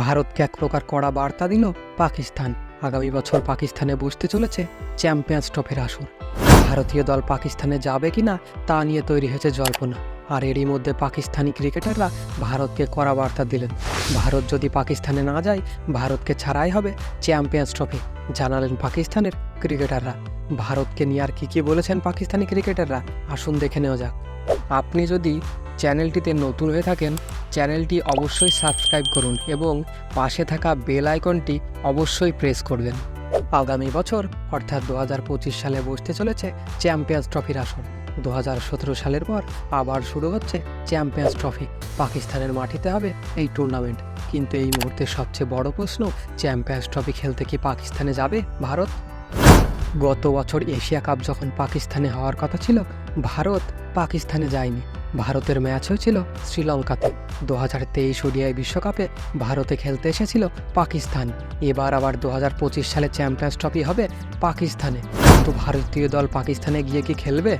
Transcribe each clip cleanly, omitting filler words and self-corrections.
ভারতকে এক প্রকার কড়া বার্তা দিল পাকিস্তান। আগামী বছর পাকিস্তানে বসতে চলেছে চ্যাম্পিয়ন্স ট্রফির আসর। ভারতীয় দল পাকিস্তানে যাবে কিনা তা নিয়ে তৈরি হয়েছে জল্পনা। আর এরই মধ্যে পাকিস্তানি ক্রিকেটাররা ভারতকে কড়া বার্তা দিলেন, ভারত যদি পাকিস্তানে না যায় ভারতকে ছাড়াই হবে চ্যাম্পিয়ন্স ট্রফি, জানালেন পাকিস্তানের ক্রিকেটাররা। ভারতকে নিয়ে আর কী বলেছেন পাকিস্তানি ক্রিকেটাররা, আসুন দেখে নেওয়া যাক। আপনি যদি চ্যানেলটিতে নতুন হয়ে থাকেন, চ্যানেলটি অবশ্যই সাবস্ক্রাইব করুন এবং পাশে থাকা বেল আইকনটি অবশ্যই প্রেস করবেন। আগামী বছর অর্থাৎ 2025 সালে বসতে চলেছে চ্যাম্পিয়ন্স ট্রফির আসর। 2017 সালের পর আবার শুরু হচ্ছে চ্যাম্পিয়ন্স ট্রফি। পাকিস্তানের মাটিতে হবে এই টুর্নামেন্ট। কিন্তু এই মুহূর্তে সবচেয়ে বড় প্রশ্ন, চ্যাম্পিয়ন্স ট্রফি খেলতে কি পাকিস্তানে যাবে ভারত? গত বছর এশিয়া কাপ যখন পাকিস্তানে হওয়ার কথা ছিল, ভারত পাকিস্তানে যায়নি। ভারতের ম্যাচ হয়েছিল শ্রীলঙ্কাতে। 2023 ওডিআই বিশ্বকাপে ভারতে খেলতে এসেছিল পাকিস্তান। এবার আবার 2025 সালে চ্যাম্পিয়ন্স ট্রফি হবে পাকিস্তানে। কিন্তু ভারতীয় দল পাকিস্তানে গিয়ে কি খেলবে?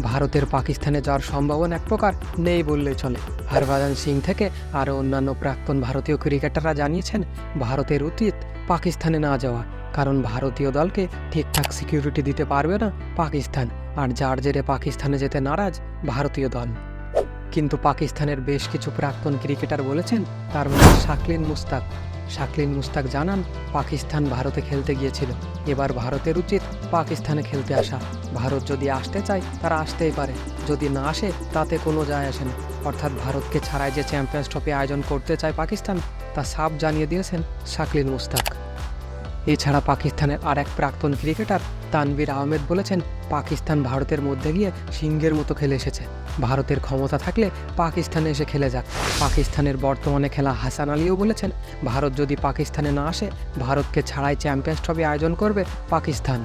ভারতের পাকিস্তানে যাওয়ার সম্ভাবনা এক প্রকার নেই বললেই চলে। হরভজন সিং থেকে আরও অন্যান্য প্রাক্তন ভারতীয় ক্রিকেটাররা জানিয়েছেন ভারতের উচিত পাকিস্তানে না যাওয়া, কারণ ভারতীয় দলকে ঠিকঠাক সিকিউরিটি দিতে পারবে না পাকিস্তান, আর যার জেরে পাকিস্তানে যেতে নারাজ ভারতীয় দল। কিন্তু পাকিস্তানের বেশ কিছু প্রাক্তন ক্রিকেটার বলেছেন, তার মধ্যে শাকলিন মুস্তাক জানান পাকিস্তান ভারতে খেলতে গিয়েছিল, এবার ভারতের উচিত পাকিস্তানে খেলতে আসা। ভারত যদি আসতে চায় তারা আসতেই পারে, যদি না আসে তাতে কোনো যায় আসে না। অর্থাৎ ভারতকে ছাড়াই যে চ্যাম্পিয়ন্স ট্রফি আয়োজন করতে চায় পাকিস্তান, তা সাফ জানিয়ে দিয়েছেন শাকলিন মুস্তাক। এছাড়া পাকিস্তানের আর এক প্রাক্তন ক্রিকেটার তানভীর আহমেদ বলেছেন, পাকিস্তান ভারতের মধ্যে গিয়ে সিংহের মতো খেলে এসেছে। ভারতের ক্ষমতা থাকলে পাকিস্তানে এসে খেলে যাক। পাকিস্তানের বর্তমানে খেলা হাসান আলীও বলেছেন, ভারত যদি পাকিস্তানে না আসে ভারতকে ছাড়াই চ্যাম্পিয়ন্স ট্রফি আয়োজন করবে পাকিস্তান।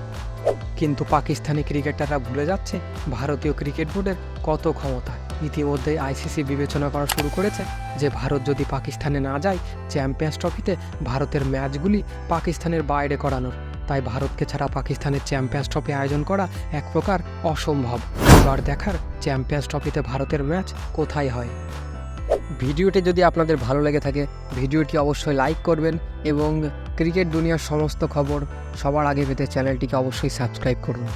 কিন্তু পাকিস্তানি ক্রিকেটাররা ভুলে যাচ্ছে ভারতীয় ক্রিকেট বোর্ডের কত ক্ষমতা। ইতিমধ্যেই আইসিসি বিবেচনা করা শুরু করেছে যে ভারত যদি পাকিস্তানে না যায় চ্যাম্পিয়ন্স ট্রফিতে, ভারতের ম্যাচগুলি পাকিস্তানের বাইরে করানোর। তাই ভারতকে ছাড়া পাকিস্তানের চ্যাম্পিয়ন্স ট্রফি আয়োজন করা এক প্রকার অসম্ভব। এবার দেখার চ্যাম্পিয়ন্স ট্রফিতে ভারতের ম্যাচ কোথায় হয়। ভিডিওটি যদি আপনাদের ভালো লেগে থাকে ভিডিওটি অবশ্যই লাইক করবেন এবং ক্রিকেট দুনিয়ার সমস্ত খবর সবার আগে পেতে চ্যানেলটিকে অবশ্যই সাবস্ক্রাইব করুন।